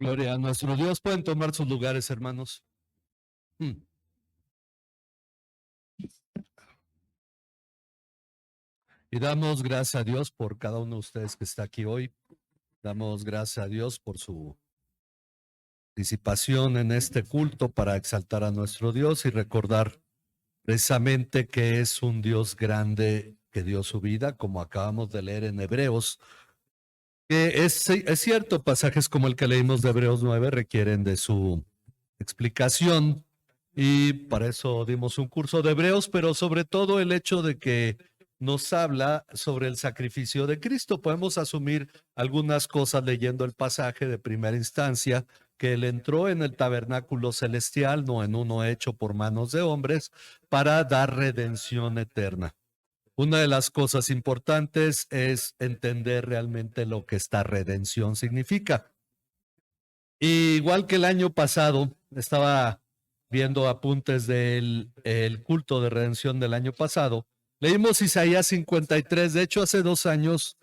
Gloria a nuestro Dios. Pueden tomar sus lugares, hermanos. Mm. Y damos gracias a Dios por cada uno de ustedes que está aquí hoy. Damos gracias a Dios por su participación en este culto para exaltar a nuestro Dios y recordar precisamente que es un Dios grande que dio su vida, como acabamos de leer en Hebreos. Que es cierto, pasajes como el que leímos de Hebreos 9 requieren de su explicación y para eso dimos un curso de Hebreos, pero sobre todo el hecho de que nos habla sobre el sacrificio de Cristo. Podemos asumir algunas cosas leyendo el pasaje de primera instancia, que él entró en el tabernáculo celestial, no en uno hecho por manos de hombres, para dar redención eterna. Una de las cosas importantes es entender realmente lo que esta redención significa. Igual que el año pasado, estaba viendo apuntes del el culto de redención del año pasado. Leímos Isaías 53. De hecho, hace 2 años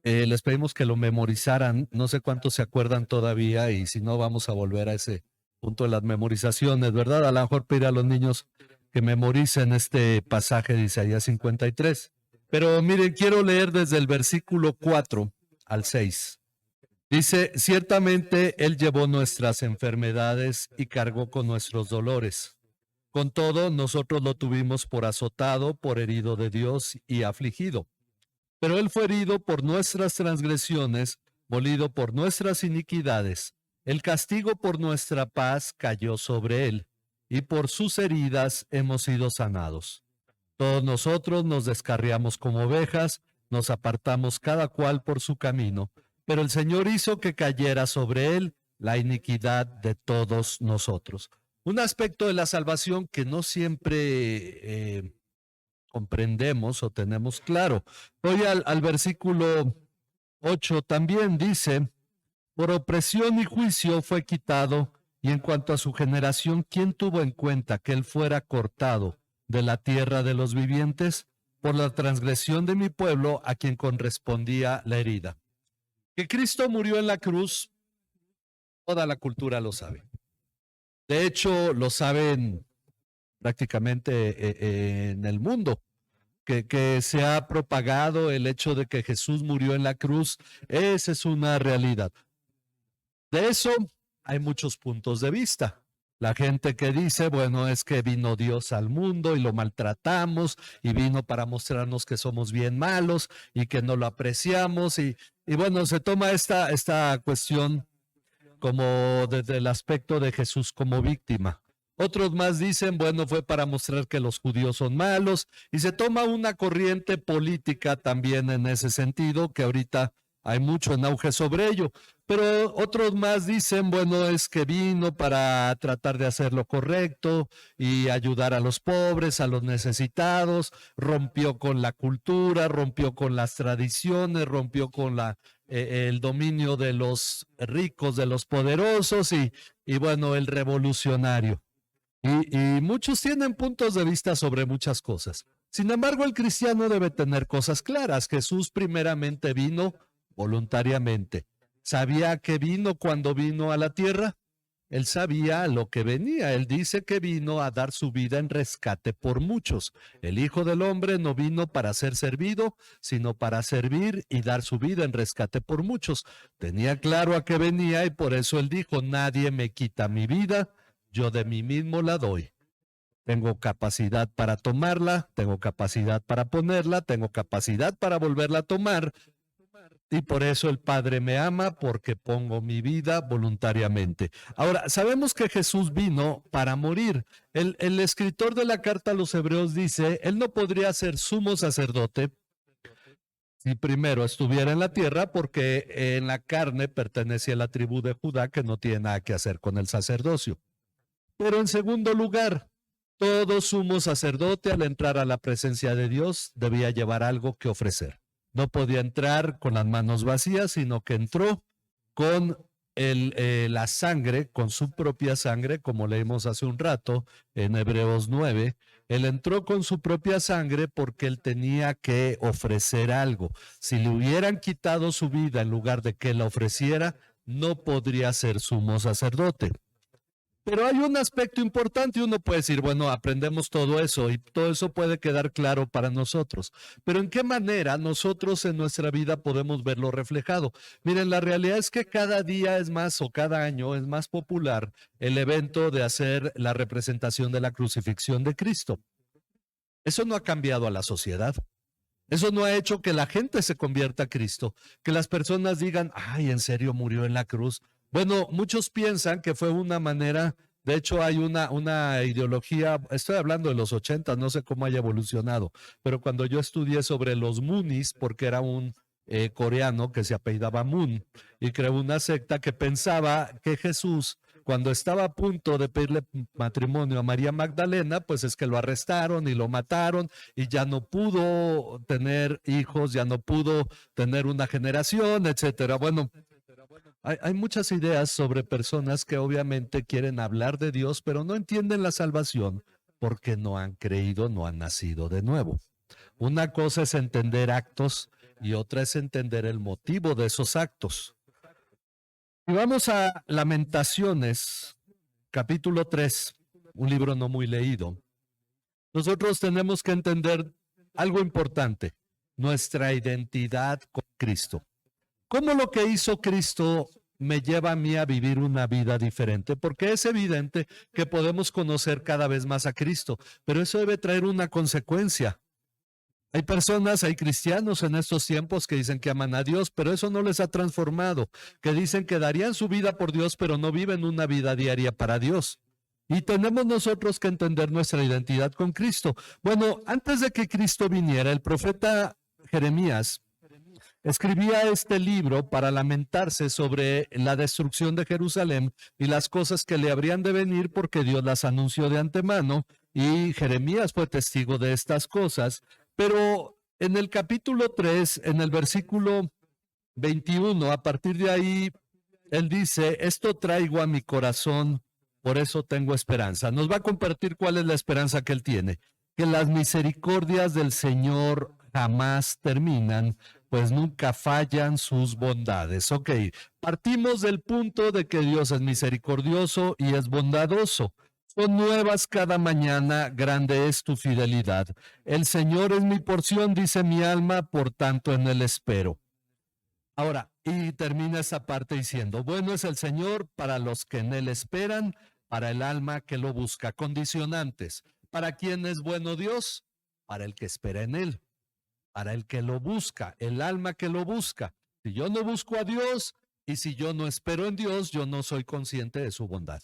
les pedimos que lo memorizaran. No sé cuántos se acuerdan todavía y si no, vamos a volver a ese punto de las memorizaciones, ¿verdad? A lo mejor pedir a los niños que memoricen este pasaje de Isaías 53. Pero miren, quiero leer desde el versículo 4 al 6. Dice, ciertamente Él llevó nuestras enfermedades y cargó con nuestros dolores. Con todo, nosotros lo tuvimos por azotado, por herido de Dios y afligido. Pero Él fue herido por nuestras transgresiones, molido por nuestras iniquidades. El castigo por nuestra paz cayó sobre Él, y por sus heridas hemos sido sanados. Todos nosotros nos descarriamos como ovejas, nos apartamos cada cual por su camino, pero el Señor hizo que cayera sobre él la iniquidad de todos nosotros. Un aspecto de la salvación que no siempre comprendemos o tenemos claro. Voy al versículo 8, también dice, por opresión y juicio fue quitado, y en cuanto a su generación, ¿quién tuvo en cuenta que él fuera cortado de la tierra de los vivientes? Por la transgresión de mi pueblo, a quien correspondía la herida. Que Cristo murió en la cruz, toda la cultura lo sabe. De hecho, lo saben prácticamente en el mundo. Que se ha propagado el hecho de que Jesús murió en la cruz, esa es una realidad. De eso hay muchos puntos de vista. La gente que dice, bueno, es que vino Dios al mundo y lo maltratamos y vino para mostrarnos que somos bien malos y que no lo apreciamos y bueno, se toma esta cuestión como desde el aspecto de Jesús como víctima. Otros más dicen, bueno, fue para mostrar que los judíos son malos y se toma una corriente política también en ese sentido, que ahorita hay mucho en auge sobre ello. Pero otros más dicen, bueno, es que vino para tratar de hacer lo correcto y ayudar a los pobres, a los necesitados, rompió con la cultura, rompió con las tradiciones, rompió con el dominio de los ricos, de los poderosos y bueno, el revolucionario. Y muchos tienen puntos de vista sobre muchas cosas. Sin embargo, el cristiano debe tener cosas claras. Jesús primeramente vino voluntariamente. ¿Sabía que vino cuando vino a la tierra? Él sabía lo que venía. Él dice que vino a dar su vida en rescate por muchos. El Hijo del Hombre no vino para ser servido, sino para servir y dar su vida en rescate por muchos. Tenía claro a qué venía y por eso él dijo, nadie me quita mi vida, yo de mí mismo la doy. Tengo capacidad para tomarla, tengo capacidad para ponerla, tengo capacidad para volverla a tomar. Y por eso el Padre me ama, porque pongo mi vida voluntariamente. Ahora, sabemos que Jesús vino para morir. El escritor de la carta a los Hebreos dice, él no podría ser sumo sacerdote si primero estuviera en la tierra, porque en la carne pertenece a la tribu de Judá, que no tiene nada que hacer con el sacerdocio. Pero en segundo lugar, todo sumo sacerdote al entrar a la presencia de Dios debía llevar algo que ofrecer. No podía entrar con las manos vacías, sino que entró con la sangre, con su propia sangre, como leímos hace un rato en Hebreos 9. Él entró con su propia sangre porque él tenía que ofrecer algo. Si le hubieran quitado su vida en lugar de que la ofreciera, no podría ser sumo sacerdote. Pero hay un aspecto importante y uno puede decir, bueno, aprendemos todo eso y todo eso puede quedar claro para nosotros. Pero ¿en qué manera nosotros en nuestra vida podemos verlo reflejado? Miren, la realidad es que cada día es más o cada año es más popular el evento de hacer la representación de la crucifixión de Cristo. Eso no ha cambiado a la sociedad. Eso no ha hecho que la gente se convierta a Cristo, que las personas digan, ay, ¿en serio murió en la cruz? Bueno, muchos piensan que fue una manera, de hecho hay una ideología, estoy hablando de los 80, no sé cómo haya evolucionado, pero cuando yo estudié sobre los Moonies, porque era un coreano que se apellidaba Moon y creó una secta que pensaba que Jesús cuando estaba a punto de pedirle matrimonio a María Magdalena, pues es que lo arrestaron y lo mataron y ya no pudo tener hijos, ya no pudo tener una generación, etcétera. Bueno, hay muchas ideas sobre personas que obviamente quieren hablar de Dios, pero no entienden la salvación porque no han creído, no han nacido de nuevo. Una cosa es entender actos y otra es entender el motivo de esos actos. Y vamos a Lamentaciones, capítulo 3, un libro no muy leído. Nosotros tenemos que entender algo importante, nuestra identidad con Cristo. ¿Cómo lo que hizo Cristo me lleva a mí a vivir una vida diferente? Porque es evidente que podemos conocer cada vez más a Cristo, pero eso debe traer una consecuencia. Hay personas, hay cristianos en estos tiempos que dicen que aman a Dios, pero eso no les ha transformado, que dicen que darían su vida por Dios, pero no viven una vida diaria para Dios. Y tenemos nosotros que entender nuestra identidad con Cristo. Bueno, antes de que Cristo viniera, el profeta Jeremías escribía este libro para lamentarse sobre la destrucción de Jerusalén y las cosas que le habrían de venir porque Dios las anunció de antemano y Jeremías fue testigo de estas cosas. Pero en el capítulo 3, en el versículo 21, a partir de ahí, él dice, esto traigo a mi corazón, por eso tengo esperanza. Nos va a compartir cuál es la esperanza que él tiene, que las misericordias del Señor jamás terminan, pues nunca fallan sus bondades. Ok, partimos del punto de que Dios es misericordioso y es bondadoso. Son nuevas cada mañana, grande es tu fidelidad. El Señor es mi porción, dice mi alma, por tanto en él espero. Ahora, y termina esa parte diciendo, bueno es el Señor para los que en él esperan, para el alma que lo busca. Condicionantes. ¿Para quién es bueno Dios? Para el que espera en él, para el que lo busca, el alma que lo busca. Si yo no busco a Dios y si yo no espero en Dios, yo no soy consciente de su bondad.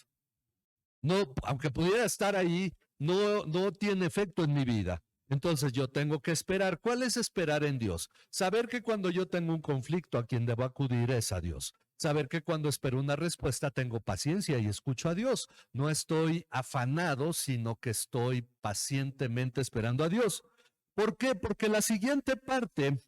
No, aunque pudiera estar ahí, no tiene efecto en mi vida. Entonces yo tengo que esperar. ¿Cuál es esperar en Dios? Saber que cuando yo tengo un conflicto a quien debo acudir es a Dios. Saber que cuando espero una respuesta tengo paciencia y escucho a Dios. No estoy afanado, sino que estoy pacientemente esperando a Dios. ¿Por qué? Porque la siguiente parte,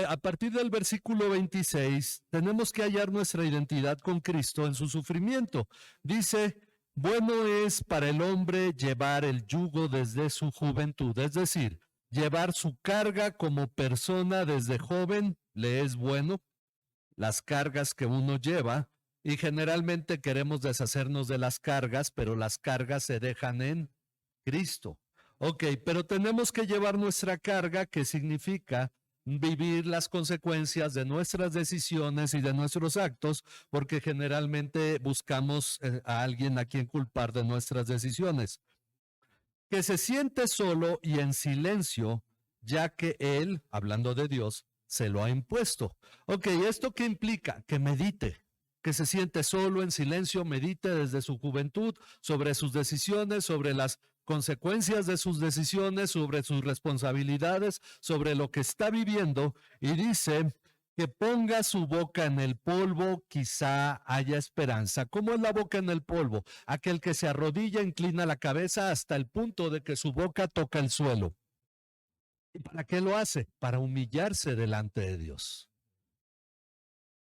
a partir del versículo 26, tenemos que hallar nuestra identidad con Cristo en su sufrimiento. Dice, bueno es para el hombre llevar el yugo desde su juventud, es decir, llevar su carga como persona desde joven, le es bueno, las cargas que uno lleva, y generalmente queremos deshacernos de las cargas, pero las cargas se dejan en Cristo. Ok, pero tenemos que llevar nuestra carga, que significa vivir las consecuencias de nuestras decisiones y de nuestros actos, porque generalmente buscamos a alguien a quien culpar de nuestras decisiones. Que se siente solo y en silencio, ya que él, hablando de Dios, se lo ha impuesto. Ok, ¿esto qué implica? Que medite, que se siente solo en silencio, medite desde su juventud sobre sus decisiones, sobre las consecuencias de sus decisiones, sobre sus responsabilidades, sobre lo que está viviendo, y dice que ponga su boca en el polvo, quizá haya esperanza. ¿Cómo es la boca en el polvo? Aquel que se arrodilla, inclina la cabeza hasta el punto de que su boca toca el suelo. ¿Y para qué lo hace? Para humillarse delante de Dios.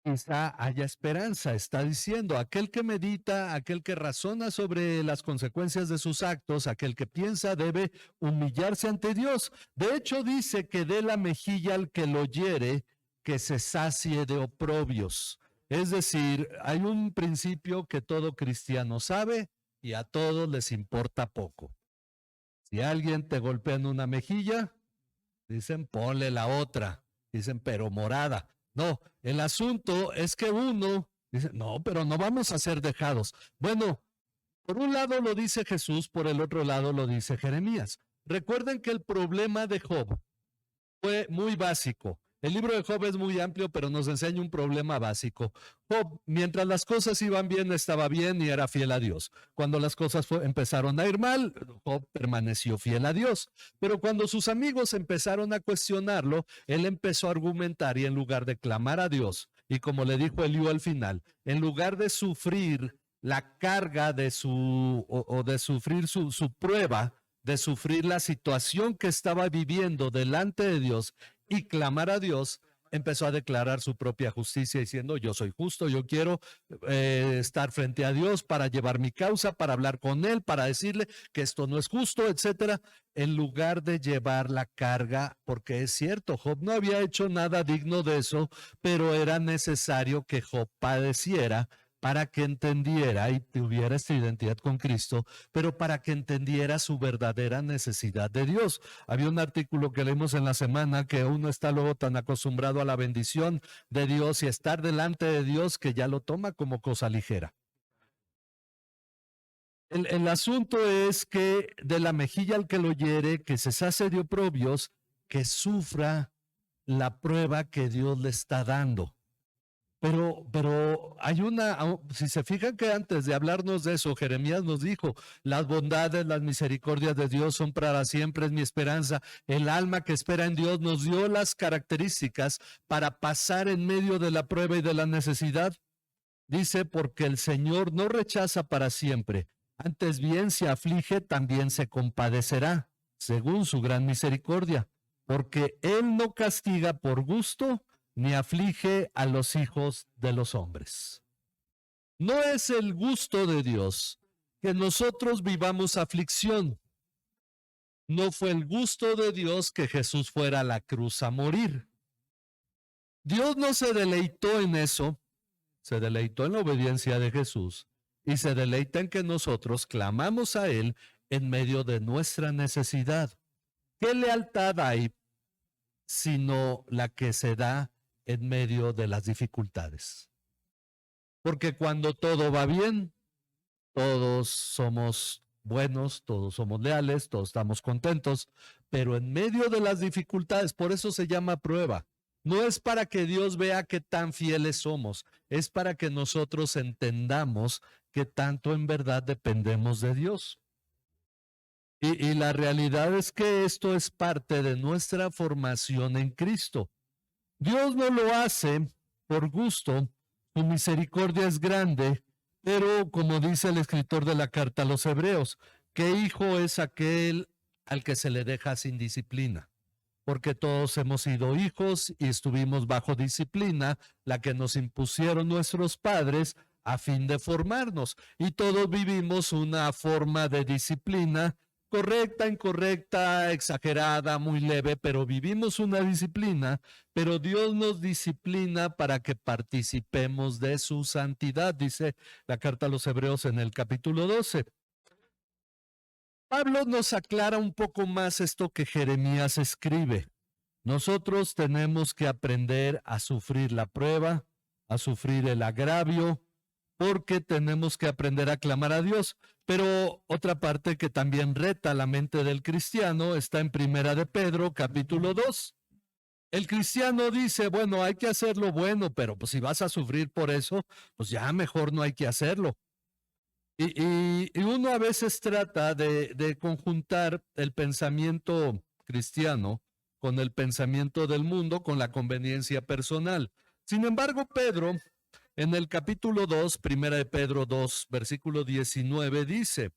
Quizá haya esperanza, está diciendo, aquel que medita, aquel que razona sobre las consecuencias de sus actos, aquel que piensa debe humillarse ante Dios. De hecho, dice que dé la mejilla al que lo hiere, que se sacie de oprobios. Es decir, hay un principio que todo cristiano sabe y a todos les importa poco. Si alguien te golpea en una mejilla, dicen ponle la otra, dicen pero morada. No, el asunto es que uno dice, no, pero no vamos a ser dejados. Bueno, por un lado lo dice Jesús, por el otro lado lo dice Jeremías. Recuerden que el problema de Job fue muy básico. El libro de Job es muy amplio, pero nos enseña un problema básico. Job, mientras las cosas iban bien, estaba bien y era fiel a Dios. Cuando las cosas empezaron a ir mal, Job permaneció fiel a Dios. Pero cuando sus amigos empezaron a cuestionarlo, él empezó a argumentar y en lugar de clamar a Dios, y como le dijo Eliú al final, en lugar de sufrir la carga de o de sufrir su prueba, de sufrir la situación que estaba viviendo delante de Dios y clamar a Dios, empezó a declarar su propia justicia diciendo, yo soy justo, yo quiero estar frente a Dios para llevar mi causa, para hablar con Él, para decirle que esto no es justo, etcétera, en lugar de llevar la carga, porque es cierto, Job no había hecho nada digno de eso, pero era necesario que Job padeciera para que entendiera y tuviera esta identidad con Cristo, pero para que entendiera su verdadera necesidad de Dios. Había un artículo que leímos en la semana que uno está luego tan acostumbrado a la bendición de Dios y a estar delante de Dios que ya lo toma como cosa ligera. El asunto es que de la mejilla al que lo hiere, que se sacie de oprobios, que sufra la prueba que Dios le está dando. Pero hay si se fijan que antes de hablarnos de eso, Jeremías nos dijo, las bondades, las misericordias de Dios son para siempre, es mi esperanza. El alma que espera en Dios nos dio las características para pasar en medio de la prueba y de la necesidad. Dice, porque el Señor no rechaza para siempre, antes bien se aflige, también se compadecerá, según su gran misericordia, porque Él no castiga por gusto, ni aflige a los hijos de los hombres. No es el gusto de Dios que nosotros vivamos aflicción. No fue el gusto de Dios que Jesús fuera a la cruz a morir. Dios no se deleitó en eso, se deleitó en la obediencia de Jesús y se deleita en que nosotros clamamos a Él en medio de nuestra necesidad. ¿Qué lealtad hay sino la que se da en medio de las dificultades? Porque cuando todo va bien, todos somos buenos, todos somos leales, todos estamos contentos, pero en medio de las dificultades, por eso se llama prueba. No es para que Dios vea qué tan fieles somos, es para que nosotros entendamos que tanto en verdad dependemos de Dios. Y la realidad es que esto es parte de nuestra formación en Cristo. Dios no lo hace por gusto, su misericordia es grande, pero como dice el escritor de la carta a los Hebreos, ¿qué hijo es aquel al que se le deja sin disciplina? Porque todos hemos sido hijos y estuvimos bajo disciplina, la que nos impusieron nuestros padres a fin de formarnos. Y todos vivimos una forma de disciplina correcta, incorrecta, exagerada, muy leve, pero vivimos una disciplina, pero Dios nos disciplina para que participemos de su santidad, dice la carta a los Hebreos en el capítulo 12. Pablo nos aclara un poco más esto que Jeremías escribe. Nosotros tenemos que aprender a sufrir la prueba, a sufrir el agravio, porque tenemos que aprender a clamar a Dios. Pero otra parte que también reta la mente del cristiano está en Primera de Pedro, capítulo 2. El cristiano dice, bueno, hay que hacer lo bueno, pero pues si vas a sufrir por eso, pues ya mejor no hay que hacerlo. Y uno a veces trata de conjuntar el pensamiento cristiano con el pensamiento del mundo, con la conveniencia personal. Sin embargo, Pedro, en el capítulo 2, Primera de Pedro 2, versículo 19, dice,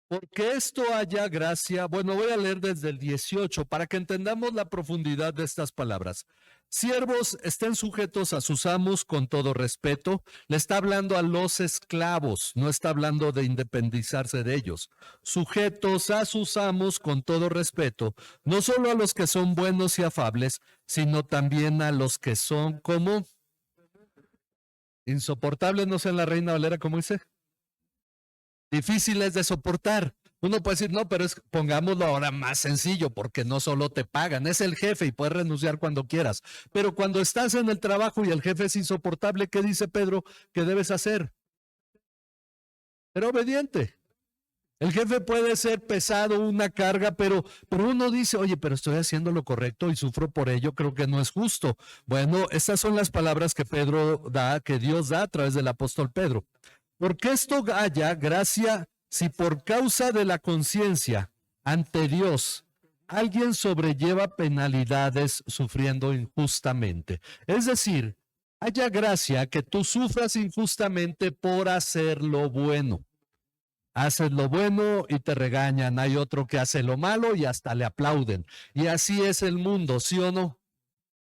porque esto haya gracia, bueno, voy a leer desde el 18 para que entendamos la profundidad de estas palabras. Siervos, estén sujetos a sus amos con todo respeto. Le está hablando a los esclavos, no está hablando de independizarse de ellos. Sujetos a sus amos con todo respeto, no solo a los que son buenos y afables, sino también a los que son como Insoportable, no sé en la Reina Valera cómo dice. Difíciles de soportar. Uno puede decir, no, pero pongámoslo ahora más sencillo, porque no solo te pagan, es el jefe y puedes renunciar cuando quieras. Pero cuando estás en el trabajo y el jefe es insoportable, ¿qué dice Pedro que debes hacer? Ser obediente. El jefe puede ser pesado, una carga, pero uno dice, oye, pero estoy haciendo lo correcto y sufro por ello, creo que no es justo. Bueno, estas son las palabras que Pedro da, que Dios da a través del apóstol Pedro. Porque esto haya gracia si por causa de la conciencia ante Dios alguien sobrelleva penalidades sufriendo injustamente. Es decir, haya gracia que tú sufras injustamente por hacer lo bueno. Haces lo bueno y te regañan. Hay otro que hace lo malo y hasta le aplauden. Y así es el mundo, ¿sí o no?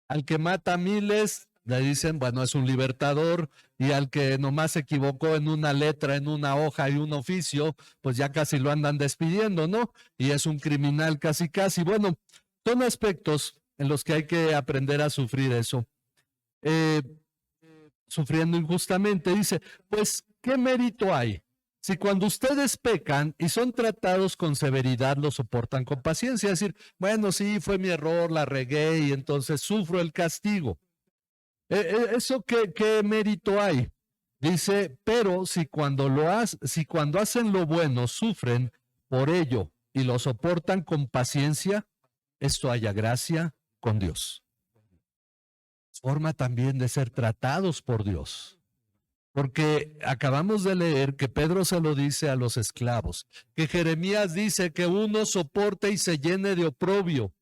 Al que mata miles, le dicen, bueno, es un libertador. Y al que nomás se equivocó en una letra, en una hoja y un oficio, pues ya casi lo andan despidiendo, ¿no? Y es un criminal casi, casi. Bueno, son aspectos en los que hay que aprender a sufrir eso. Sufriendo injustamente, dice, pues, ¿qué mérito hay? Si cuando ustedes pecan y son tratados con severidad, lo soportan con paciencia, es decir, bueno, sí, fue mi error, la regué y entonces sufro el castigo. ¿Eso qué mérito hay? Dice, pero si si cuando hacen lo bueno sufren por ello y lo soportan con paciencia, esto haya gracia con Dios. Forma también de ser tratados por Dios. Porque acabamos de leer que Pedro se lo dice a los esclavos, que Jeremías dice que uno soporte y se llene de oprobio.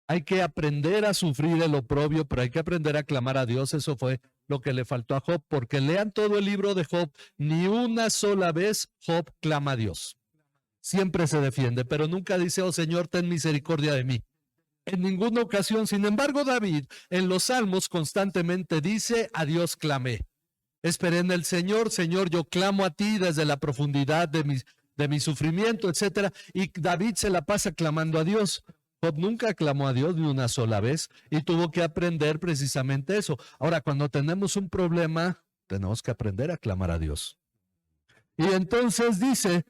Hay que aprender a sufrir el oprobio, pero hay que aprender a clamar a Dios. Eso fue lo que le faltó a Job, porque lean todo el libro de Job. Ni una sola vez Job clama a Dios. Siempre se defiende, pero nunca dice, oh Señor, ten misericordia de mí. En ninguna ocasión. Sin embargo, David en los Salmos constantemente dice, a Dios clamé. Esperé en el Señor, Señor, yo clamo a ti desde la profundidad de mi sufrimiento, etcétera. Y David se la pasa clamando a Dios. Job nunca clamó a Dios ni una sola vez y tuvo que aprender precisamente eso. Ahora, cuando tenemos un problema, tenemos que aprender a clamar a Dios. Y entonces dice,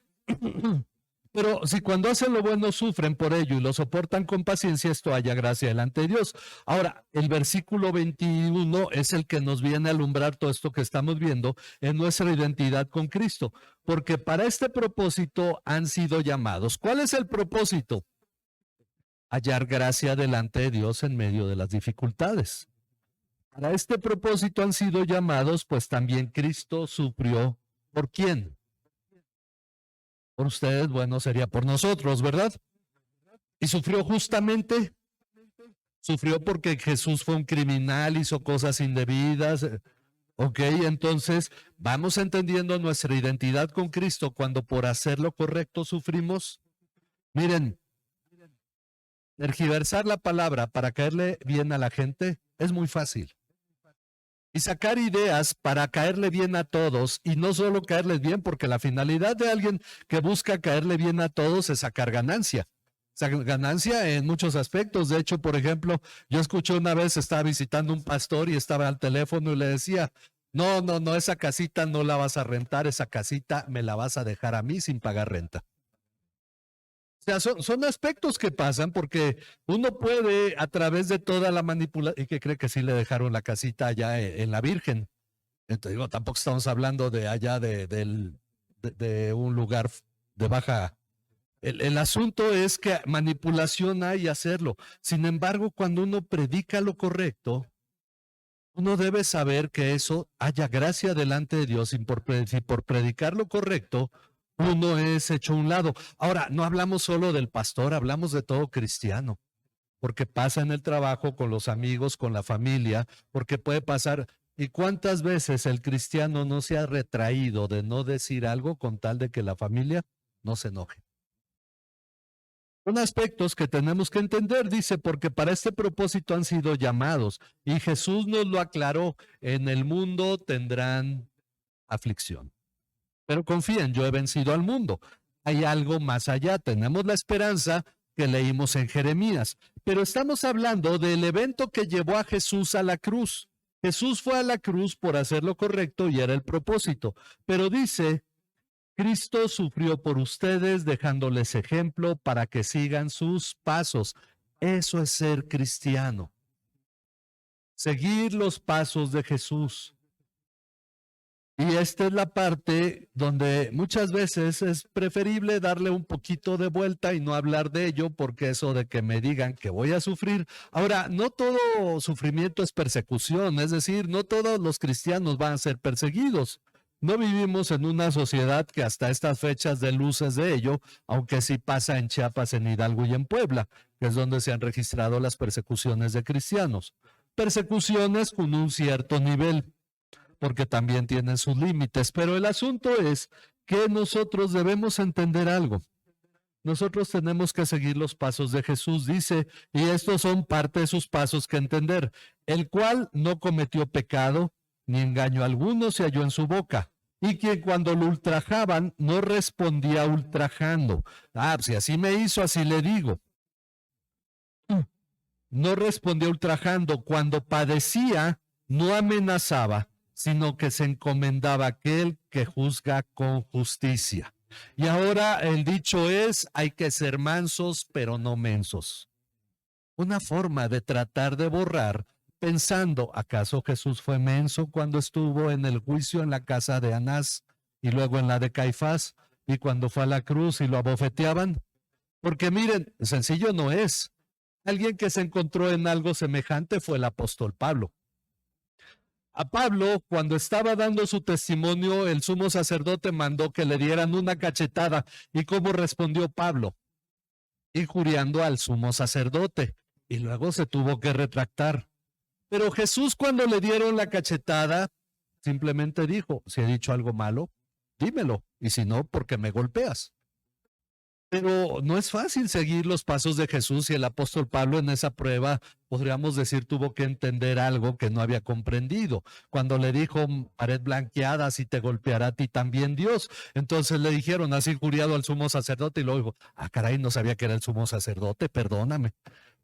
pero si cuando hacen lo bueno sufren por ello y lo soportan con paciencia, esto haya gracia delante de Dios. Ahora, el versículo 21 es el que nos viene a alumbrar todo esto que estamos viendo en nuestra identidad con Cristo, porque para este propósito han sido llamados. ¿Cuál es el propósito? Hallar gracia delante de Dios en medio de las dificultades. Para este propósito han sido llamados, pues también Cristo sufrió. ¿Por quién? Por ustedes, bueno, sería por nosotros, ¿verdad? Y sufrió justamente, sufrió porque Jesús fue un criminal, hizo cosas indebidas. Ok, entonces vamos entendiendo nuestra identidad con Cristo cuando por hacer lo correcto sufrimos. Miren, tergiversar la palabra para caerle bien a la gente es muy fácil. Y sacar ideas para caerle bien a todos y no solo caerles bien, porque la finalidad de alguien que busca caerle bien a todos es sacar ganancia. Ganancia en muchos aspectos. De hecho, por ejemplo, yo escuché una vez, estaba visitando un pastor y estaba al teléfono y le decía, no, esa casita no la vas a rentar, esa casita me la vas a dejar a mí sin pagar renta. O sea, son aspectos que pasan porque uno puede a través de toda la manipulación, y que cree que sí le dejaron la casita allá en la Virgen. Entonces digo, tampoco estamos hablando de allá de un lugar de baja. El asunto es que manipulación hay y hacerlo. Sin embargo, cuando uno predica lo correcto, uno debe saber que eso haya gracia delante de Dios y por predicar lo correcto, uno es hecho a un lado. Ahora, no hablamos solo del pastor, hablamos de todo cristiano, porque pasa en el trabajo, con los amigos, con la familia, porque puede pasar. ¿Y cuántas veces el cristiano no se ha retraído de no decir algo con tal de que la familia no se enoje? Son aspectos que tenemos que entender, dice, porque para este propósito han sido llamados. Y Jesús nos lo aclaró, en el mundo tendrán aflicción. Pero confíen, yo he vencido al mundo. Hay algo más allá. Tenemos la esperanza que leímos en Jeremías. Pero estamos hablando del evento que llevó a Jesús a la cruz. Jesús fue a la cruz por hacer lo correcto y era el propósito, pero dice, Cristo sufrió por ustedes dejándoles ejemplo para que sigan sus pasos. Eso es ser cristiano. Seguir los pasos de Jesús. Y esta es la parte donde muchas veces es preferible darle un poquito de vuelta y no hablar de ello, porque eso de que me digan que voy a sufrir. Ahora, no todo sufrimiento es persecución, es decir, no todos los cristianos van a ser perseguidos. No vivimos en una sociedad que hasta estas fechas dé luces de ello, aunque sí pasa en Chiapas, en Hidalgo y en Puebla, que es donde se han registrado las persecuciones de cristianos. Persecuciones con un cierto nivel, porque también tienen sus límites. Pero el asunto es que nosotros debemos entender algo. Nosotros tenemos que seguir los pasos de Jesús, dice, y estos son parte de sus pasos que entender, el cual no cometió pecado, ni engaño alguno se halló en su boca, y quien cuando lo ultrajaban no respondía ultrajando. Si así me hizo, así le digo. No respondía ultrajando. Cuando padecía, no amenazaba, sino que se encomendaba a aquel que juzga con justicia. Y ahora el dicho es, hay que ser mansos, pero no mensos. Una forma de tratar de borrar, pensando, ¿acaso Jesús fue menso cuando estuvo en el juicio en la casa de Anás y luego en la de Caifás y cuando fue a la cruz y lo abofeteaban? Porque miren, sencillo no es. Alguien que se encontró en algo semejante fue el apóstol Pablo. A Pablo, cuando estaba dando su testimonio, el sumo sacerdote mandó que le dieran una cachetada. ¿Y cómo respondió Pablo? Injuriando al sumo sacerdote. Y luego se tuvo que retractar. Pero Jesús, cuando le dieron la cachetada, simplemente dijo, si he dicho algo malo, dímelo. Y si no, ¿por qué me golpeas? Pero no es fácil seguir los pasos de Jesús y el apóstol Pablo en esa prueba, podríamos decir, tuvo que entender algo que no había comprendido. Cuando le dijo, pared blanqueada, si te golpeará a ti también Dios. Entonces le dijeron, has injuriado al sumo sacerdote, y luego dijo, caray, no sabía que era el sumo sacerdote, perdóname.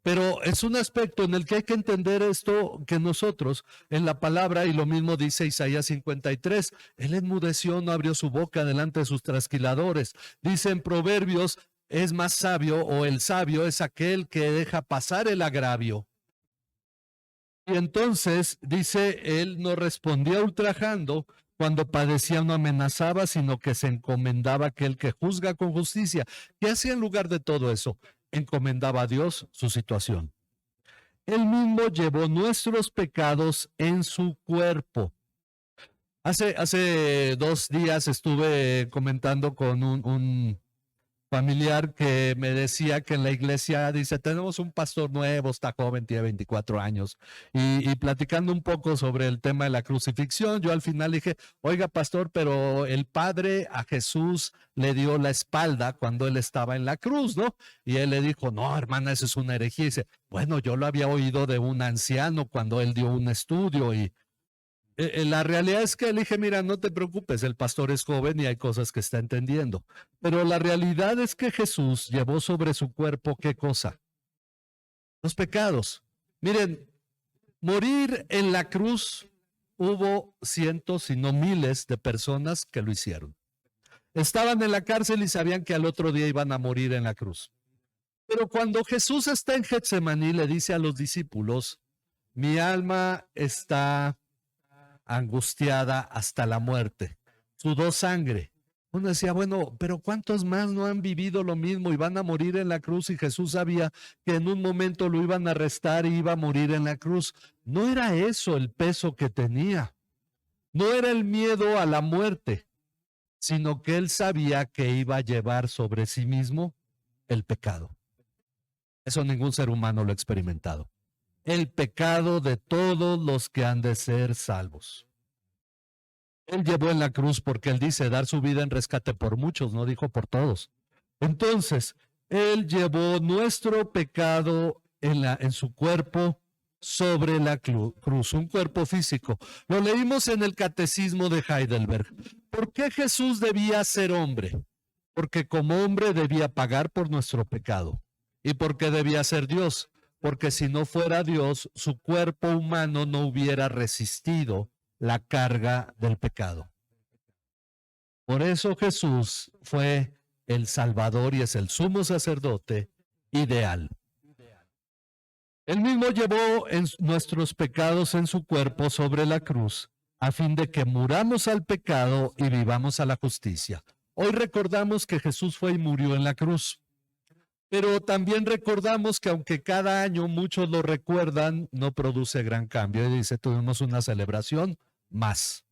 Pero es un aspecto en el que hay que entender esto que nosotros en la palabra, y lo mismo dice Isaías 53, él enmudeció, no abrió su boca delante de sus trasquiladores. Dice en Proverbios, es más sabio, o el sabio es aquel que deja pasar el agravio. Y entonces dice, él no respondía ultrajando, cuando padecía no amenazaba, sino que se encomendaba a aquel que juzga con justicia. ¿Qué hacía en lugar de todo eso? Encomendaba a Dios su situación. Él mismo llevó nuestros pecados en su cuerpo. Hace 2 días estuve comentando con un familiar que me decía que en la iglesia, dice, tenemos un pastor nuevo, está joven, tiene 24 años, y platicando un poco sobre el tema de la crucifixión, yo al final dije, oiga pastor, pero el Padre a Jesús le dio la espalda cuando él estaba en la cruz, ¿no? Y él le dijo, no, hermana, eso es una herejía. Y dice, bueno, yo lo había oído de un anciano cuando él dio un estudio y la realidad es que le dije, mira, no te preocupes, el pastor es joven y hay cosas que está entendiendo. Pero la realidad es que Jesús llevó sobre su cuerpo, ¿qué cosa? Los pecados. Miren, morir en la cruz, hubo cientos y no miles de personas que lo hicieron. Estaban en la cárcel y sabían que al otro día iban a morir en la cruz. Pero cuando Jesús está en Getsemaní, le dice a los discípulos, mi alma está angustiada hasta la muerte, sudó sangre. Uno decía, bueno, pero ¿cuántos más no han vivido lo mismo y van a morir en la cruz? Y Jesús sabía que en un momento lo iban a arrestar y iba a morir en la cruz. No era eso el peso que tenía. No era el miedo a la muerte, sino que él sabía que iba a llevar sobre sí mismo el pecado. Eso ningún ser humano lo ha experimentado. El pecado de todos los que han de ser salvos. Él llevó en la cruz porque él dice dar su vida en rescate por muchos, no dijo por todos. Entonces, él llevó nuestro pecado en su cuerpo sobre la cruz, un cuerpo físico. Lo leímos en el Catecismo de Heidelberg. ¿Por qué Jesús debía ser hombre? Porque como hombre debía pagar por nuestro pecado. ¿Y por qué debía ser Dios? porque si no fuera Dios, su cuerpo humano no hubiera resistido la carga del pecado. Por eso Jesús fue el Salvador y es el sumo sacerdote ideal. Él mismo llevó nuestros pecados en su cuerpo sobre la cruz, a fin de que muramos al pecado y vivamos a la justicia. Hoy recordamos que Jesús fue y murió en la cruz, pero también recordamos que aunque cada año muchos lo recuerdan, no produce gran cambio. Y dice, tuvimos una celebración más.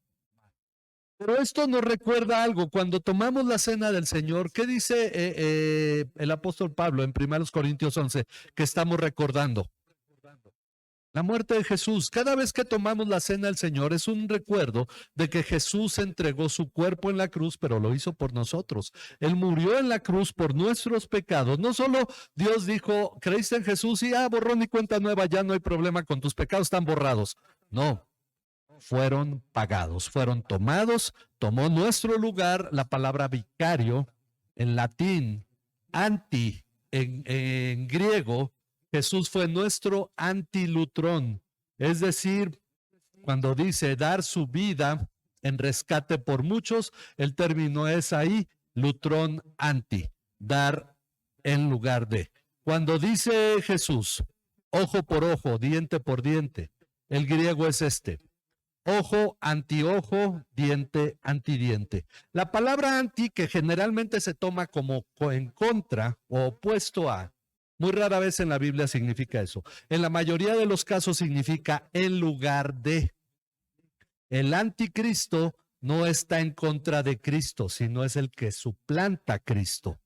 Pero esto nos recuerda algo. Cuando tomamos la cena del Señor, ¿qué dice el apóstol Pablo en 1 Corintios 11? Que estamos recordando la muerte de Jesús. Cada vez que tomamos la cena del Señor es un recuerdo de que Jesús entregó su cuerpo en la cruz, pero lo hizo por nosotros. Él murió en la cruz por nuestros pecados. No solo Dios dijo, creíste en Jesús y borrón y cuenta nueva, ya no hay problema con tus pecados, están borrados. No, fueron pagados, fueron tomados, tomó nuestro lugar. La palabra vicario en latín, anti en griego, Jesús fue nuestro antilutrón, es decir, cuando dice dar su vida en rescate por muchos, el término es ahí, lutrón anti, dar en lugar de. Cuando dice Jesús, ojo por ojo, diente por diente, el griego es este, ojo, antiojo, diente, antidiente. La palabra anti, que generalmente se toma como en contra o opuesto a, muy rara vez en la Biblia significa eso. En la mayoría de los casos significa en lugar de. El anticristo no está en contra de Cristo, sino es el que suplanta a Cristo.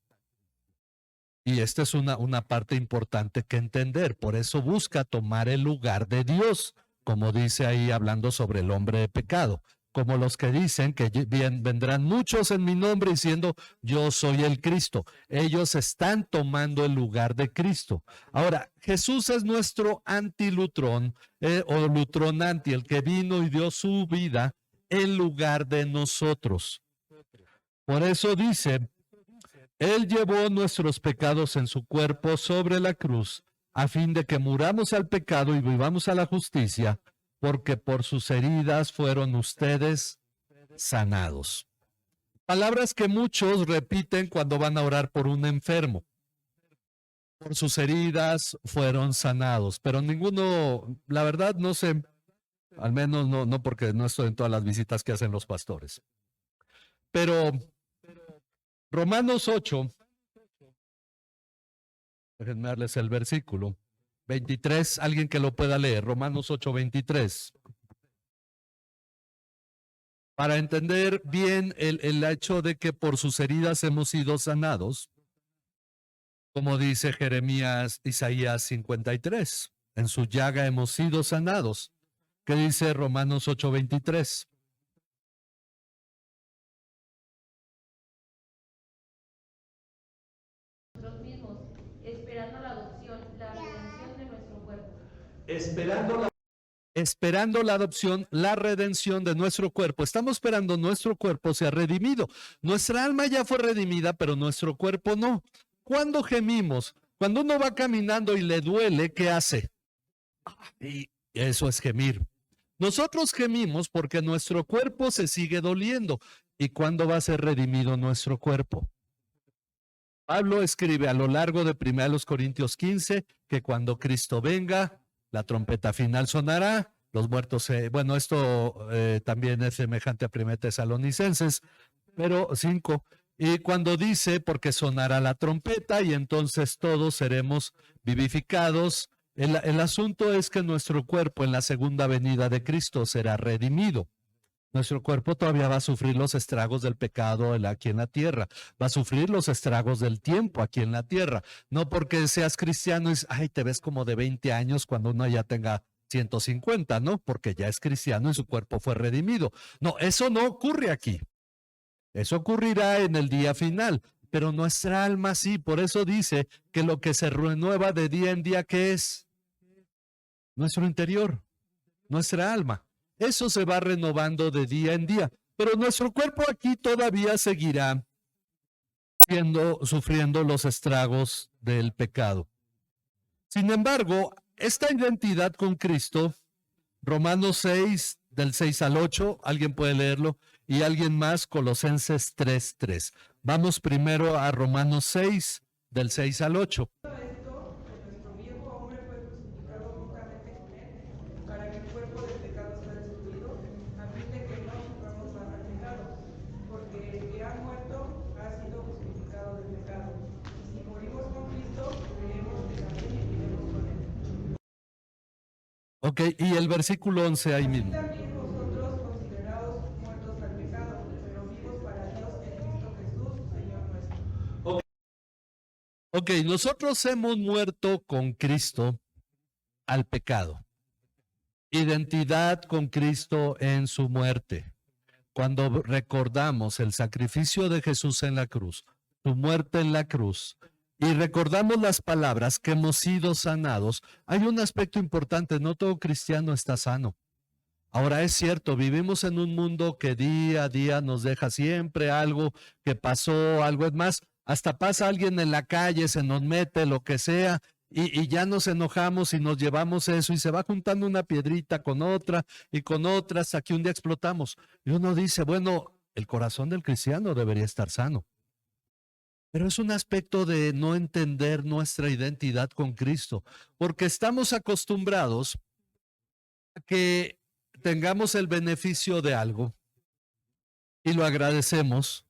Y esta es una parte importante que entender. Por eso busca tomar el lugar de Dios, como dice ahí hablando sobre el hombre de pecado. Como los que dicen que vendrán muchos en mi nombre diciendo yo soy el Cristo. Ellos están tomando el lugar de Cristo. Ahora, Jesús es nuestro antilutrón o lutrón anti, el que vino y dio su vida en lugar de nosotros. Por eso dice, Él llevó nuestros pecados en su cuerpo sobre la cruz, a fin de que muramos al pecado y vivamos a la justicia, porque por sus heridas fueron ustedes sanados. Palabras que muchos repiten cuando van a orar por un enfermo. Por sus heridas fueron sanados, pero ninguno, la verdad no sé, al menos no porque no estoy en todas las visitas que hacen los pastores. Pero Romanos 8, déjenme darles el versículo. 23, alguien que lo pueda leer, Romanos 8, 23. Para entender bien el hecho de que por sus heridas hemos sido sanados, como dice Jeremías, Isaías 53, en su llaga hemos sido sanados. ¿Qué dice Romanos 8, 23? Nosotros mismos, esperando la adopción, la redención de nuestro cuerpo. Esperando la adopción, la redención de nuestro cuerpo. Estamos esperando nuestro cuerpo sea redimido. Nuestra alma ya fue redimida, pero nuestro cuerpo no. ¿Cuándo gemimos? Cuando uno va caminando y le duele, ¿qué hace? Y eso es gemir. Nosotros gemimos porque nuestro cuerpo se sigue doliendo. ¿Y cuándo va a ser redimido nuestro cuerpo? Pablo escribe a lo largo de 1 Corintios 15 que cuando Cristo venga, la trompeta final sonará, los muertos, bueno, esto también es semejante a 1 Tesalonicenses, pero 5, y cuando dice, porque sonará la trompeta y entonces todos seremos vivificados, el asunto es que nuestro cuerpo en la segunda venida de Cristo será redimido. Nuestro cuerpo todavía va a sufrir los estragos del pecado aquí en la tierra, va a sufrir los estragos del tiempo aquí en la tierra. No porque seas cristiano y ay, te ves como de 20 años cuando uno ya tenga 150, ¿no? Porque ya es cristiano y su cuerpo fue redimido. No, eso no ocurre aquí. Eso ocurrirá en el día final, pero nuestra alma sí. Por eso dice que lo que se renueva de día en día, ¿qué es? Nuestro interior, nuestra alma. Eso se va renovando de día en día, pero nuestro cuerpo aquí todavía seguirá sufriendo los estragos del pecado. Sin embargo, esta identidad con Cristo, Romanos 6, del 6 al 8, alguien puede leerlo, y alguien más, Colosenses 3:3. Vamos primero a Romanos 6, del 6 al 8. Esto, que nuestro viejo hombre fue crucificado juntamente con él, para que el cuerpo del pecado sea destruido, a fin de que no suframos más al pecado, porque el que ha muerto ha sido justificado del pecado. Y si morimos con Cristo, creemos que también viviremos con él. Ok, y el versículo 11 ahí Así mismo. también vosotros, considerados muertos al pecado, pero vivos para Dios en Cristo Jesús, Señor nuestro. Ok, nosotros hemos muerto con Cristo al pecado. Identidad con Cristo en su muerte. Cuando recordamos el sacrificio de Jesús en la cruz, su muerte en la cruz, y recordamos las palabras que hemos sido sanados, hay un aspecto importante, no todo cristiano está sano. Ahora es cierto, vivimos en un mundo que día a día nos deja siempre algo que pasó, algo es más, hasta pasa alguien en la calle, se nos mete, lo que sea, y ya nos enojamos y nos llevamos eso y se va juntando una piedrita con otra y con otra hasta que un día explotamos. Y uno dice, bueno, el corazón del cristiano debería estar sano. Pero es un aspecto de no entender nuestra identidad con Cristo, porque estamos acostumbrados a que tengamos el beneficio de algo y lo agradecemos,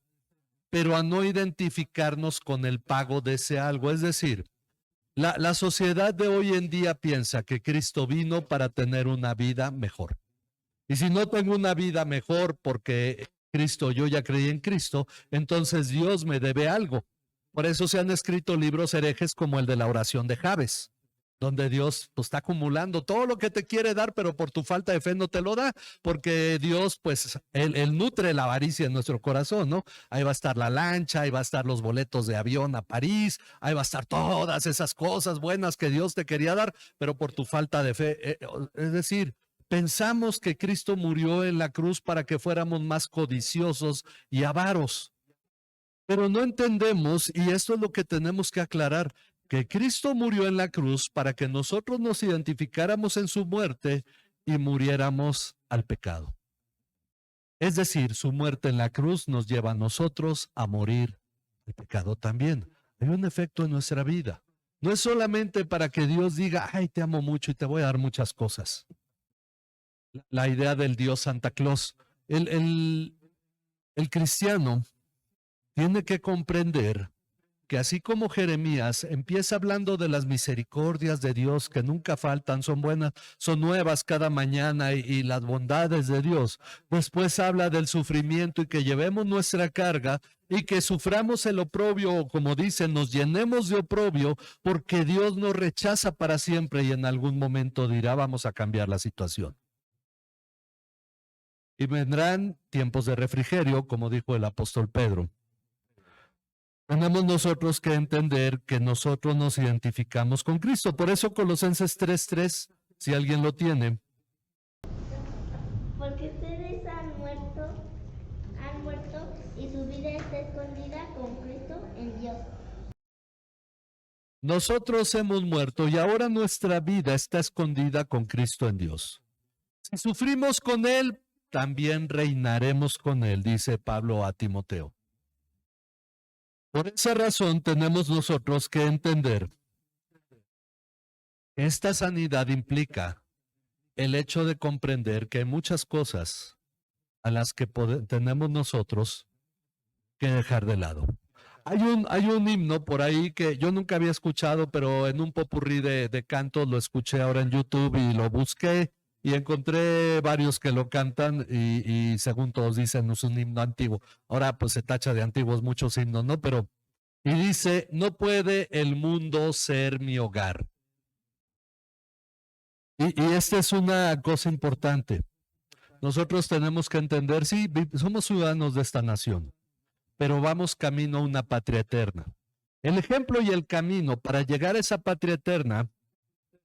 pero a no identificarnos con el pago de ese algo. Es decir, la sociedad de hoy en día piensa que Cristo vino para tener una vida mejor. Y si no tengo una vida mejor porque Cristo, yo ya creí en Cristo, entonces Dios me debe algo. Por eso se han escrito libros herejes como el de la oración de Jabes, donde Dios pues, está acumulando todo lo que te quiere dar, pero por tu falta de fe no te lo da, porque Dios, pues, él nutre la avaricia en nuestro corazón, ¿no? Ahí va a estar la lancha, ahí va a estar los boletos de avión a París, ahí va a estar todas esas cosas buenas que Dios te quería dar, pero por tu falta de fe. Es decir, pensamos que Cristo murió en la cruz para que fuéramos más codiciosos y avaros. Pero no entendemos, y esto es lo que tenemos que aclarar, que Cristo murió en la cruz para que nosotros nos identificáramos en su muerte y muriéramos al pecado. Es decir, su muerte en la cruz nos lleva a nosotros a morir al pecado también. Hay un efecto en nuestra vida. No es solamente para que Dios diga, ay, te amo mucho y te voy a dar muchas cosas. La idea del Dios Santa Claus. El cristiano tiene que comprender que así como Jeremías empieza hablando de las misericordias de Dios que nunca faltan, son buenas, son nuevas cada mañana y las bondades de Dios, después habla del sufrimiento y que llevemos nuestra carga y que suframos el oprobio, o como dicen, nos llenemos de oprobio porque Dios nos rechaza para siempre y en algún momento dirá, vamos a cambiar la situación. Y vendrán tiempos de refrigerio, como dijo el apóstol Pedro. Tenemos nosotros que entender que nosotros nos identificamos con Cristo. Por eso Colosenses 3:3, si alguien lo tiene. Porque ustedes han muerto y su vida está escondida con Cristo en Dios. Nosotros hemos muerto y ahora nuestra vida está escondida con Cristo en Dios. Si sufrimos con Él, también reinaremos con Él, dice Pablo a Timoteo. Por esa razón tenemos nosotros que entender que esta sanidad implica el hecho de comprender que hay muchas cosas a las que tenemos nosotros que dejar de lado. Hay un himno por ahí que yo nunca había escuchado, pero en un popurrí de cantos lo escuché ahora en YouTube y lo busqué y encontré varios que lo cantan y según todos dicen es un himno antiguo. Ahora pues se tacha de antiguos muchos himnos, ¿no? Pero y dice, no puede el mundo ser mi hogar. Y esta es una cosa importante. Nosotros tenemos que entender, sí, somos ciudadanos de esta nación, pero vamos camino a una patria eterna. El ejemplo y el camino para llegar a esa patria eterna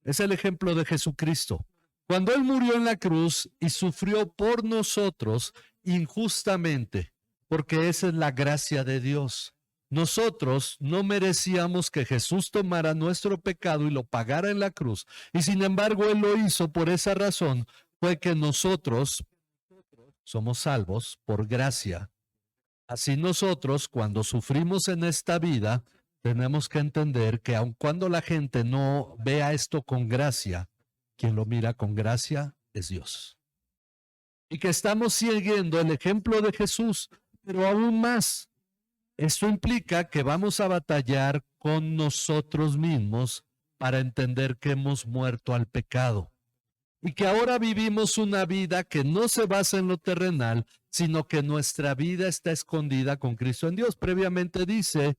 es el ejemplo de Jesucristo. Cuando Él murió en la cruz y sufrió por nosotros injustamente, porque esa es la gracia de Dios. Nosotros no merecíamos que Jesús tomara nuestro pecado y lo pagara en la cruz. Y sin embargo, Él lo hizo. Por esa razón fue que nosotros somos salvos por gracia. Así nosotros, cuando sufrimos en esta vida, tenemos que entender que aun cuando la gente no vea esto con gracia, quien lo mira con gracia es Dios. Y que estamos siguiendo el ejemplo de Jesús, pero aún más. Esto implica que vamos a batallar con nosotros mismos para entender que hemos muerto al pecado y que ahora vivimos una vida que no se basa en lo terrenal, sino que nuestra vida está escondida con Cristo en Dios. Previamente dice,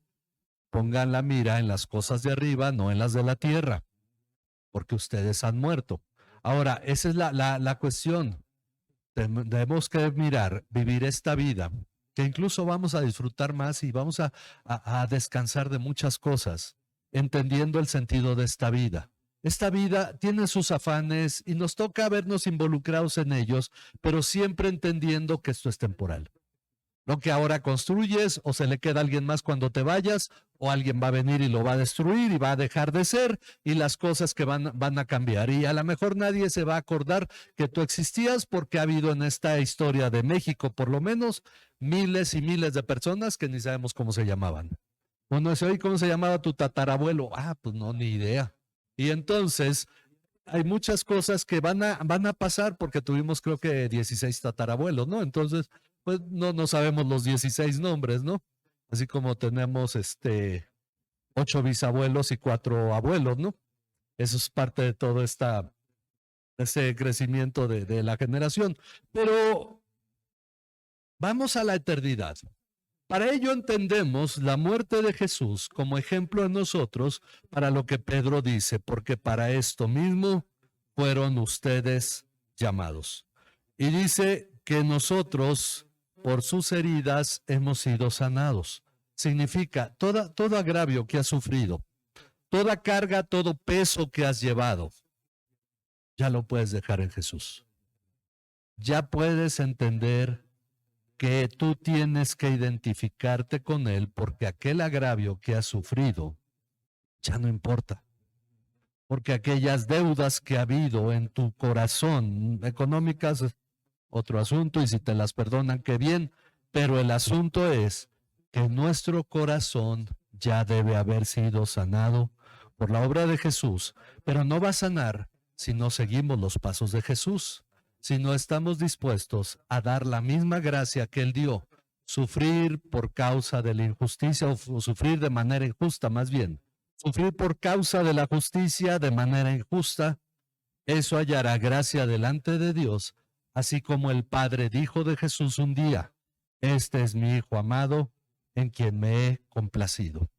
pongan la mira en las cosas de arriba, no en las de la tierra, porque ustedes han muerto. Ahora, esa es la cuestión. Tenemos que mirar, vivir esta vida, que incluso vamos a disfrutar más y vamos a descansar de muchas cosas, entendiendo el sentido de esta vida. Esta vida tiene sus afanes y nos toca vernos involucrados en ellos, pero siempre entendiendo que esto es temporal. Lo que ahora construyes o se le queda a alguien más cuando te vayas, o alguien va a venir y lo va a destruir y va a dejar de ser, y las cosas que van a cambiar. Y a lo mejor nadie se va a acordar que tú existías, porque ha habido en esta historia de México por lo menos miles y miles de personas que ni sabemos cómo se llamaban. Uno dice, oye, ¿cómo se llamaba tu tatarabuelo? Ah, pues no, ni idea. Y entonces hay muchas cosas que van a pasar porque tuvimos creo que 16 tatarabuelos, ¿no? Entonces, pues no sabemos los 16 nombres, ¿no? Así como tenemos 8 bisabuelos y 4 abuelos, ¿no? Eso es parte de todo ese crecimiento de la generación. Pero vamos a la eternidad. Para ello entendemos la muerte de Jesús como ejemplo en nosotros para lo que Pedro dice, porque para esto mismo fueron ustedes llamados. Y dice que nosotros, por sus heridas, hemos sido sanados. Significa todo agravio que has sufrido, toda carga, todo peso que has llevado, ya lo puedes dejar en Jesús. Ya puedes entender que tú tienes que identificarte con Él porque aquel agravio que has sufrido ya no importa. Porque aquellas deudas que ha habido en tu corazón, económicas, otro asunto, y si te las perdonan, qué bien, pero el asunto es que nuestro corazón ya debe haber sido sanado por la obra de Jesús, pero no va a sanar si no seguimos los pasos de Jesús. Si no estamos dispuestos a dar la misma gracia que Él dio, sufrir por causa de la injusticia o sufrir de manera injusta más bien, sufrir por causa de la justicia de manera injusta, eso hallará gracia delante de Dios, así como el Padre dijo de Jesús un día, este es mi Hijo amado, en quien me he complacido.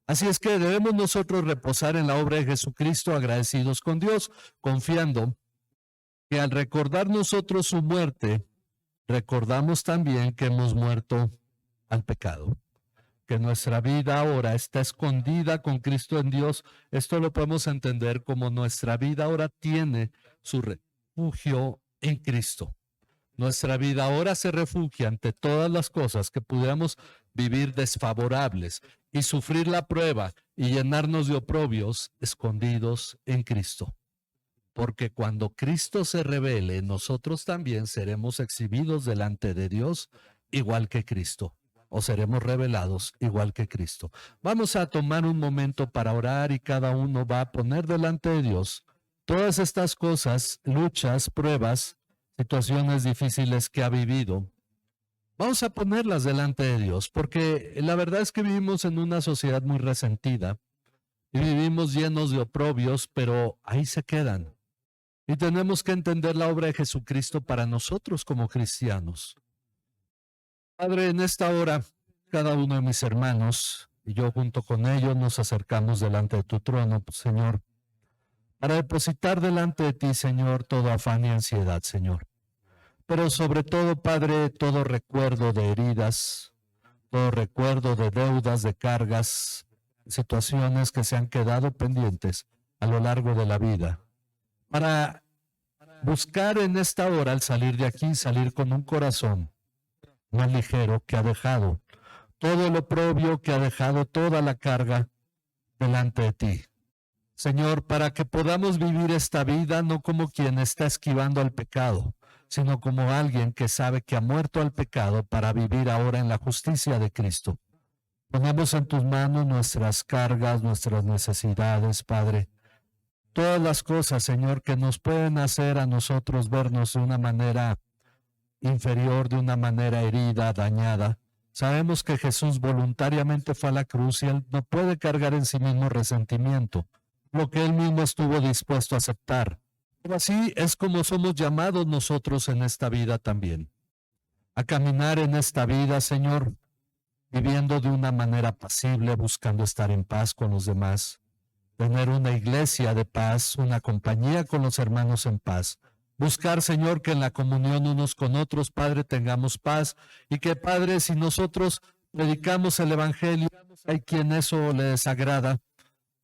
Así es que debemos nosotros reposar en la obra de Jesucristo, agradecidos con Dios, confiando que al recordar nosotros su muerte, recordamos también que hemos muerto al pecado, que nuestra vida ahora está escondida con Cristo en Dios. Esto lo podemos entender como nuestra vida ahora tiene su refugio en Cristo. Nuestra vida ahora se refugia ante todas las cosas que pudiéramos vivir desfavorables y sufrir la prueba y llenarnos de oprobios escondidos en Cristo. Porque cuando Cristo se revele, nosotros también seremos exhibidos delante de Dios igual que Cristo, o seremos revelados igual que Cristo. Vamos a tomar un momento para orar y cada uno va a poner delante de Dios todas estas cosas, luchas, pruebas, situaciones difíciles que ha vivido. Vamos a ponerlas delante de Dios, porque la verdad es que vivimos en una sociedad muy resentida y vivimos llenos de oprobios, pero ahí se quedan. Y tenemos que entender la obra de Jesucristo para nosotros como cristianos. Padre, en esta hora, cada uno de mis hermanos y yo junto con ellos nos acercamos delante de tu trono, Señor, para depositar delante de ti, Señor, todo afán y ansiedad, Señor. Pero sobre todo, Padre, todo recuerdo de heridas, todo recuerdo de deudas, de cargas, situaciones que se han quedado pendientes a lo largo de la vida. Para buscar en esta hora, al salir de aquí, salir con un corazón más ligero que ha dejado todo el oprobio, que ha dejado toda la carga delante de ti. Señor, para que podamos vivir esta vida no como quien está esquivando al pecado, sino como alguien que sabe que ha muerto al pecado para vivir ahora en la justicia de Cristo. Ponemos en tus manos nuestras cargas, nuestras necesidades, Padre. Todas las cosas, Señor, que nos pueden hacer a nosotros vernos de una manera inferior, de una manera herida, dañada. Sabemos que Jesús voluntariamente fue a la cruz y Él no puede cargar en sí mismo resentimiento, lo que Él mismo estuvo dispuesto a aceptar. Pero así es como somos llamados nosotros en esta vida también. A caminar en esta vida, Señor, viviendo de una manera pasible, buscando estar en paz con los demás, tener una iglesia de paz, una compañía con los hermanos en paz. Buscar, Señor, que en la comunión unos con otros, Padre, tengamos paz y que, Padre, si nosotros predicamos el Evangelio, hay quien eso le desagrada,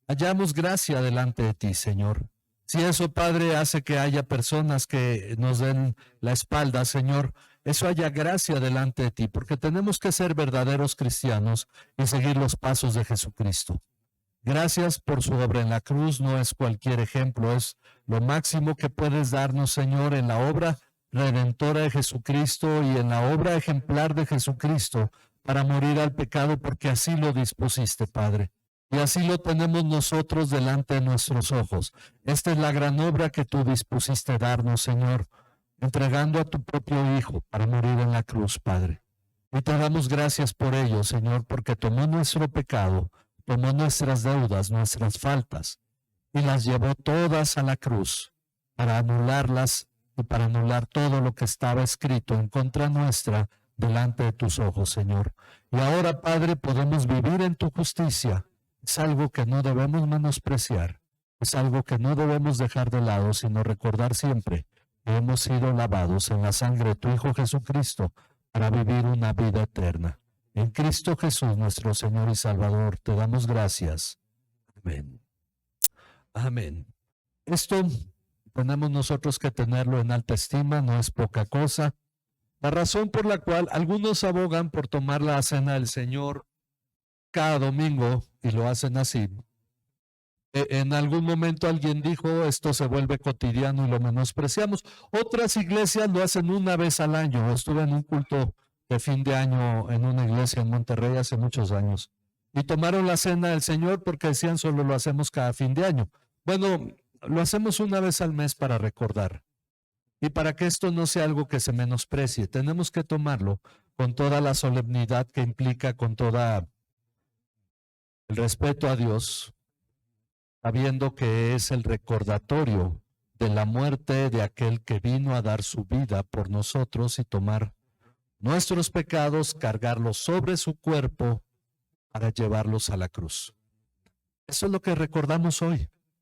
hallamos gracia delante de ti, Señor. Si eso, Padre, hace que haya personas que nos den la espalda, Señor, eso haya gracia delante de ti, porque tenemos que ser verdaderos cristianos y seguir los pasos de Jesucristo. Gracias por su obra en la cruz, no es cualquier ejemplo, es lo máximo que puedes darnos, Señor, en la obra redentora de Jesucristo y en la obra ejemplar de Jesucristo para morir al pecado, porque así lo dispusiste, Padre. Y así lo tenemos nosotros delante de nuestros ojos. Esta es la gran obra que tú dispusiste darnos, Señor, entregando a tu propio Hijo para morir en la cruz, Padre. Y te damos gracias por ello, Señor, porque tomó nuestro pecado, tomó nuestras deudas, nuestras faltas, y las llevó todas a la cruz para anularlas y para anular todo lo que estaba escrito en contra nuestra delante de tus ojos, Señor. Y ahora, Padre, podemos vivir en tu justicia. Es algo que no debemos menospreciar, es algo que no debemos dejar de lado, sino recordar siempre que hemos sido lavados en la sangre de tu Hijo Jesucristo para vivir una vida eterna. En Cristo Jesús, nuestro Señor y Salvador, te damos gracias. Amén. Amén. Esto tenemos nosotros que tenerlo en alta estima, no es poca cosa. La razón por la cual algunos abogan por tomar la cena del Señor cada domingo, y lo hacen así. En algún momento alguien dijo, esto se vuelve cotidiano y lo menospreciamos. Otras iglesias lo hacen una vez al año. Estuve en un culto de fin de año en una iglesia en Monterrey hace muchos años. Y tomaron la cena del Señor porque decían solo lo hacemos cada fin de año. Bueno, lo hacemos una vez al mes para recordar. Y para que esto no sea algo que se menosprecie, tenemos que tomarlo con toda la solemnidad que implica, con toda el respeto a Dios, sabiendo que es el recordatorio de la muerte de aquel que vino a dar su vida por nosotros y tomar nuestros pecados, cargarlos sobre su cuerpo para llevarlos a la cruz. Eso es lo que recordamos hoy.